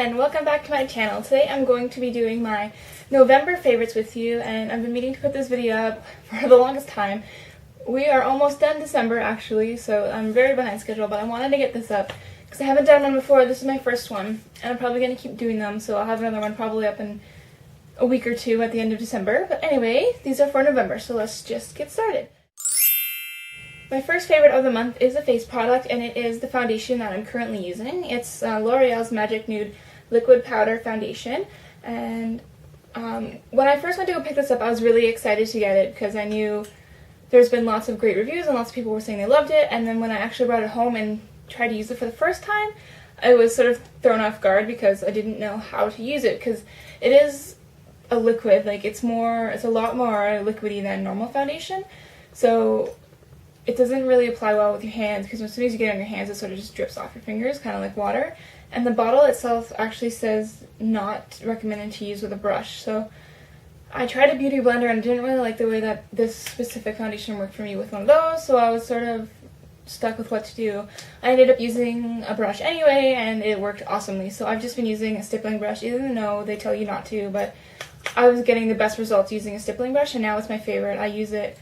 and welcome back to my channel. Today I'm going to be doing my November favorites with you, and I've been meaning to put this video up for the longest time. We are almost done December actually, so I'm very behind schedule, but I wanted to get this up because I haven't done one before. This is my first one, and I'm probably going to keep doing them, so I'll have another one probably up in a week or two at the end of December. But anyway, these are for November, so let's just get started. My first favorite of the month is a face product, and it is the foundation that I'm currently using. It's L'Oreal's Magic Nude Liquid Powder Foundation, and when I first went to go pick this up, I was really excited to get it because I knew there's been lots of great reviews and lots of people were saying they loved it, and then when I actually brought it home and tried to use it for the first time, I was sort of thrown off guard because I didn't know how to use it, because it is a liquid, like it's a lot more liquidy than normal foundation, so it doesn't really apply well with your hands, because as soon as you get it on your hands, it sort of just drips off your fingers, kind of like water. And the bottle itself actually says not recommended to use with a brush. So I tried a beauty blender and didn't really like the way that this specific foundation worked for me with one of those, so I was sort of stuck with what to do. I ended up using a brush anyway, and it worked awesomely. So I've just been using a stippling brush, even though they tell you not to, but I was getting the best results using a stippling brush, and now it's my favorite. I use it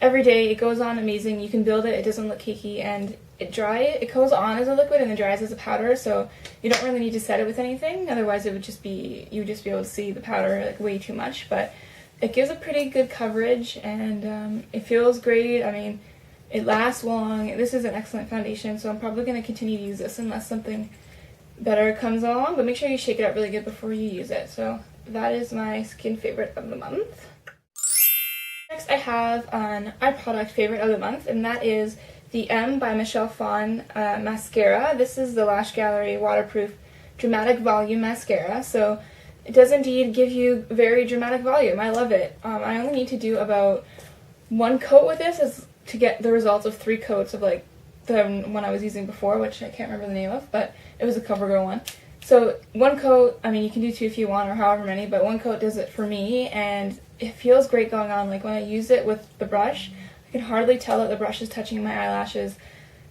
every day. It goes on amazing. You can build it. It doesn't look cakey, and it goes on as a liquid and then dries as a powder, so you don't really need to set it with anything. Otherwise, you would just be able to see the powder like way too much. But it gives a pretty good coverage, and it feels great. I mean, it lasts long. This is an excellent foundation, so I'm probably going to continue to use this unless something better comes along. But make sure you shake it up really good before you use it. So that is my skin favorite of the month. Next, I have an eye product favorite of the month, and that is the M by Michelle Phan Mascara. This is the Lash Gallery Waterproof Dramatic Volume Mascara, so it does indeed give you very dramatic volume. I love it. I only need to do about one coat with this to get the results of 3 coats of like the one I was using before, which I can't remember the name of, but it was a CoverGirl one. So one coat, I mean, you can do 2 if you want, or however many, but one coat does it for me, and it feels great going on. Like when I use it with the brush, I can hardly tell that the brush is touching my eyelashes,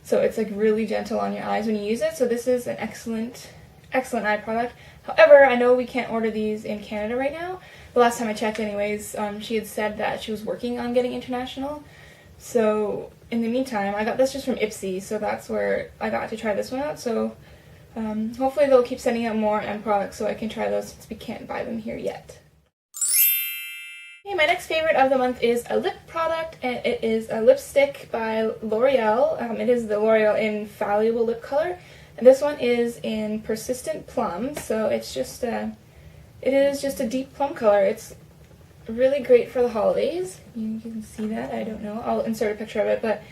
so it's like really gentle on your eyes when you use it. So this is an excellent eye product. However, I know we can't order these in Canada right now. The last time I checked anyways, she had said that she was working on getting international. So in the meantime, I got this just from Ipsy, so that's where I got to try this one out. So hopefully they'll keep sending out more M products so I can try those, since we can't buy them here yet. Okay, my next favorite of the month is a lip product, and it is a lipstick by L'Oreal. It is the L'Oreal Infallible Lip Color, and this one is in Persistent Plum, so it is just a deep plum color. It's really great for the holidays. You can see that, I don't know, I'll insert a picture of it, but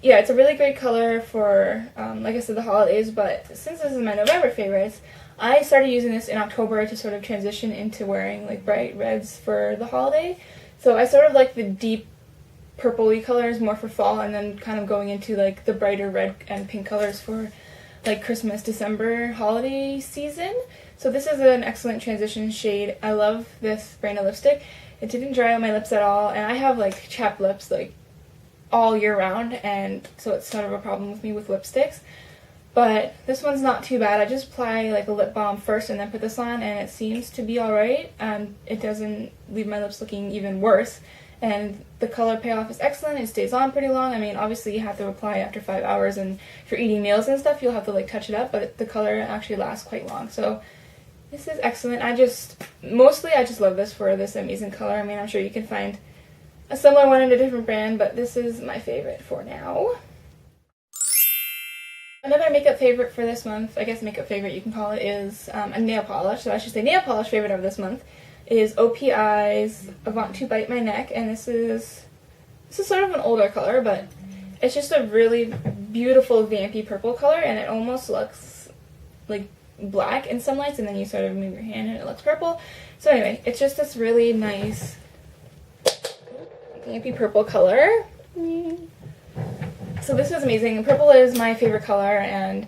yeah, it's a really great color for, like I said, the holidays. But since this is my November favorites, I started using this in October to sort of transition into wearing like bright reds for the holiday. So I sort of like the deep purpley colors more for fall, and then kind of going into like the brighter red and pink colors for like Christmas, December holiday season. So this is an excellent transition shade. I love this brand of lipstick. It didn't dry out my lips at all, and I have like chapped lips like all year round, and so it's sort of a problem with me with lipsticks. But this one's not too bad. I just apply like a lip balm first and then put this on, and it seems to be alright. It doesn't leave my lips looking even worse, and the color payoff is excellent. It stays on pretty long. I mean, obviously you have to apply after 5 hours, and if you're eating meals and stuff, you'll have to like touch it up, but the color actually lasts quite long. So this is excellent. I just love this for this amazing color. I mean, I'm sure you can find a similar one in a different brand, but this is my favorite for now. Another makeup favorite for this month, I guess makeup favorite you can call it, is a nail polish. So I should say nail polish favorite of this month is OPI's I Want to Bite My Neck, and this is sort of an older color, but it's just a really beautiful vampy purple color, and it almost looks like black in some lights, and then you sort of move your hand and it looks purple. So anyway, it's just this really nice vampy purple color. So this is amazing. Purple is my favorite color, and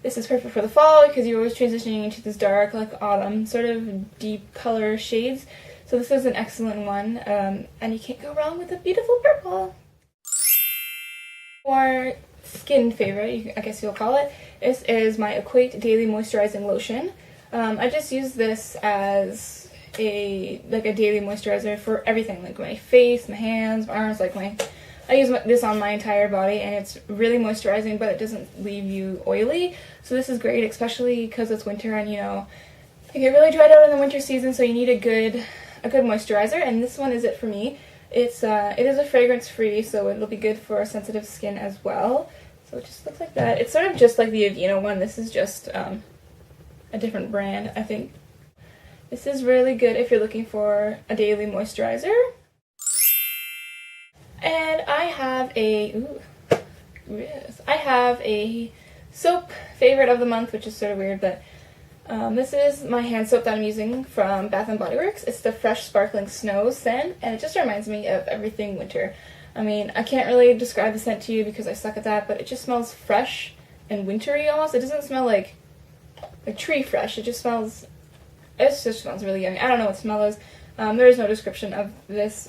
this is perfect for the fall because you're always transitioning into this dark, like autumn, sort of deep color shades. So this is an excellent one, and you can't go wrong with a beautiful purple. For skin favorite, I guess you'll call it. This is my Equate Daily Moisturizing Lotion. I just use this as a daily moisturizer for everything, like my face, my hands, my arms, I use this on my entire body, and it's really moisturizing, but it doesn't leave you oily. So this is great, especially because it's winter and you get really dried out in the winter season, so you need a good moisturizer, and this one is it for me. It is a fragrance free, so it'll be good for sensitive skin as well. So it just looks like that. It's sort of just like the Aveeno one. This is just a different brand, I think. This is really good if you're looking for a daily moisturizer. And I have a soap favorite of the month, which is sort of weird, but this is my hand soap that I'm using from Bath & Body Works. It's the Fresh Sparkling Snow scent, and it just reminds me of everything winter. I mean, I can't really describe the scent to you because I suck at that, but it just smells fresh and wintry almost. It doesn't smell like tree fresh. It just smells really yummy. I don't know what smell is. There is no description of this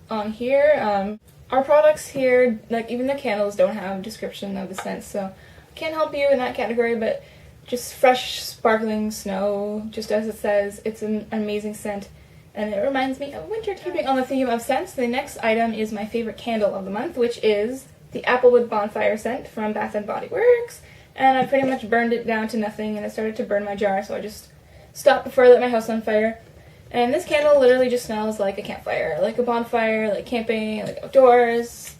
on here. Our products here, like even the candles, don't have a description of the scent, so I can't help you in that category, but just fresh sparkling snow, just as it says. It's an amazing scent, and it reminds me of winter. Keeping on the theme of scents, the next item is my favorite candle of the month, which is the Applewood Bonfire scent from Bath & Body Works, and I pretty much burned it down to nothing, and it started to burn my jar, so I just stopped before I lit my house on fire. And this candle literally just smells like a campfire, like a bonfire, like camping, like outdoors.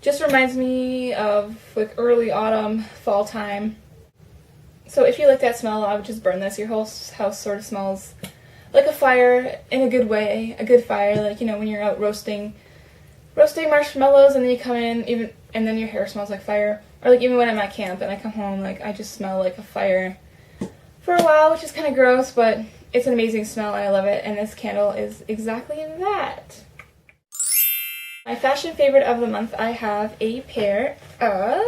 Just reminds me of like early autumn, fall time. So if you like that smell, I would just burn this. Your whole house sort of smells like a fire in a good way, a good fire, like when you're out roasting marshmallows and then you come in and then your hair smells like fire. Or like even when I'm at camp and I come home, like I just smell like a fire for a while, which is kind of gross, but it's an amazing smell and I love it, and this candle is exactly that. My fashion favorite of the month, I have a pair of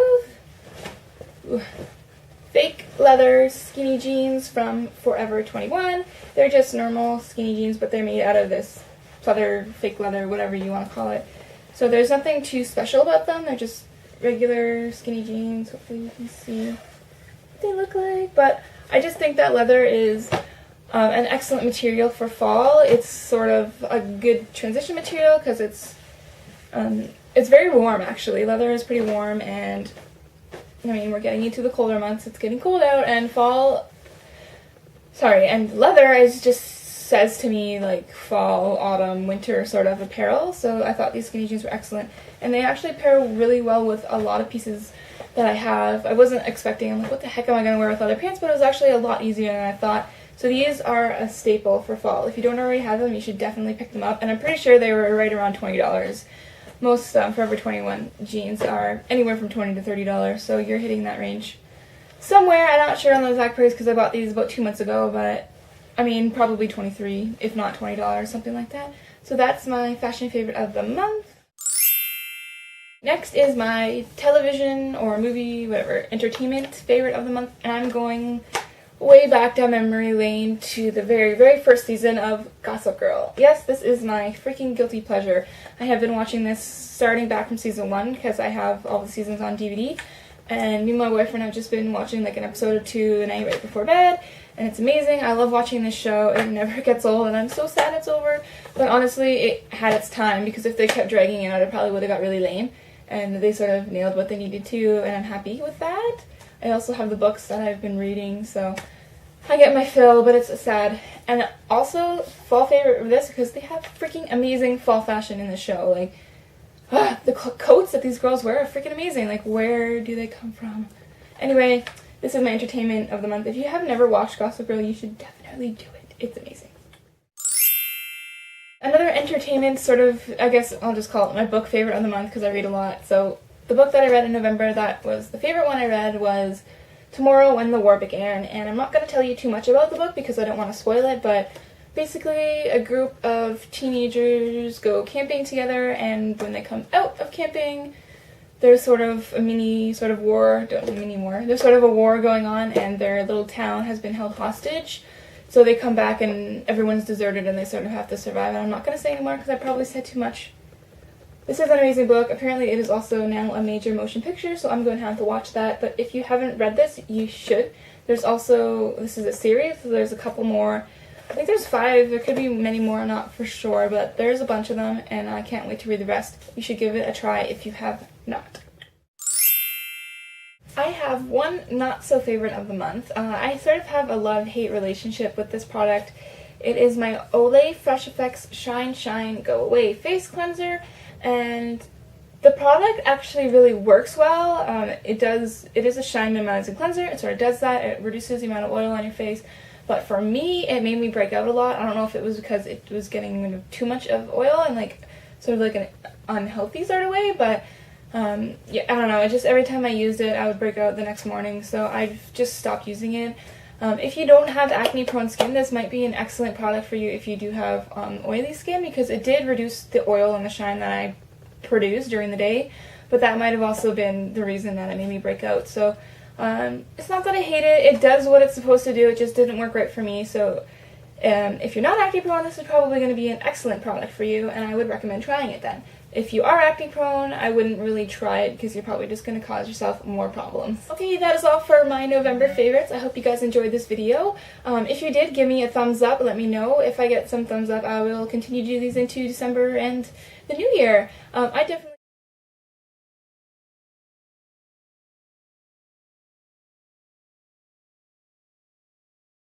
fake leather skinny jeans from Forever 21. They're just normal skinny jeans, but they're made out of this pleather, fake leather, whatever you want to call it. So there's nothing too special about them. They're just regular skinny jeans. Hopefully you can see what they look like. But I just think that leather is an excellent material for fall. It's sort of a good transition material because it's very warm actually. Leather is pretty warm, and I mean we're getting into the colder months. It's getting cold out, and and leather just says to me like fall, autumn, winter sort of apparel. So I thought these skinny jeans were excellent, and they actually pair really well with a lot of pieces that I have. I wasn't expecting, I'm like, what the heck am I going to wear with leather pants? But it was actually a lot easier than I thought. So these are a staple for fall. If you don't already have them, you should definitely pick them up. And I'm pretty sure they were right around $20. Most Forever 21 jeans are anywhere from $20 to $30, so you're hitting that range somewhere. I'm not sure on the exact price because I bought these about 2 months ago, but I mean probably $23, if not $20, something like that. So that's my fashion favorite of the month. Next is my television or movie, whatever, entertainment favorite of the month, and I'm going way back down memory lane to the very, very first season of Gossip Girl. Yes, this is my freaking guilty pleasure. I have been watching this starting back from season 1 because I have all the seasons on DVD, and me and my boyfriend have just been watching like an episode or two a night right before bed, and it's amazing. I love watching this show. It never gets old, and I'm so sad it's over, but honestly, it had its time because if they kept dragging it out, it probably would have got really lame, and they sort of nailed what they needed to, and I'm happy with that. I also have the books that I've been reading, so I get my fill, but it's sad. And also, fall favorite of this because they have freaking amazing fall fashion in the show. Like, the coats that these girls wear are freaking amazing. Like, where do they come from? Anyway, this is my entertainment of the month. If you have never watched Gossip Girl, you should definitely do it. It's amazing. Another entertainment sort of, I guess I'll just call it my book favorite of the month because I read a lot. So the book that I read in November that was the favorite one I read was Tomorrow When the War Began, and I'm not going to tell you too much about the book because I don't want to spoil it, but basically a group of teenagers go camping together, and when they come out of camping, there's sort of a there's sort of a war going on, and their little town has been held hostage. So they come back and everyone's deserted and they sort of have to survive. And I'm not going to say anymore because I probably said too much This is an amazing book. Apparently it is also now a major motion picture, so I'm going to have to watch that. But if you haven't read this, you should. There's also, this is a series, so there's a couple more. I think there's 5. There could be many more, I'm not for sure, but there's a bunch of them, and I can't wait to read the rest. You should give it a try if you have not. I have one not so favorite of the month. I sort of have a love-hate relationship with this product. It is my Olay Fresh Effects Shine Shine Go Away Face Cleanser, and the product actually really works well. It is a shine minimizing cleanser. It sort of does that. It reduces the amount of oil on your face. But for me, it made me break out a lot. I don't know if it was because it was getting too much of oil and like sort of like an unhealthy sort of way, but yeah, I don't know. It just every time I used it, I would break out the next morning. So I've just stopped using it. If you don't have acne-prone skin, this might be an excellent product for you if you do have oily skin, because it did reduce the oil and the shine that I produced during the day, but that might have also been the reason that it made me break out. So it's not that I hate it. It does what it's supposed to do. It just didn't work right for me. So if you're not acne-prone, this is probably going to be an excellent product for you, and I would recommend trying it then. If you are acne-prone, I wouldn't really try it because you're probably just going to cause yourself more problems. Okay, that is all for my November favorites. I hope you guys enjoyed this video. If you did, give me a thumbs up. Let me know. If I get some thumbs up, I will continue to do these into December and the new year. I definitely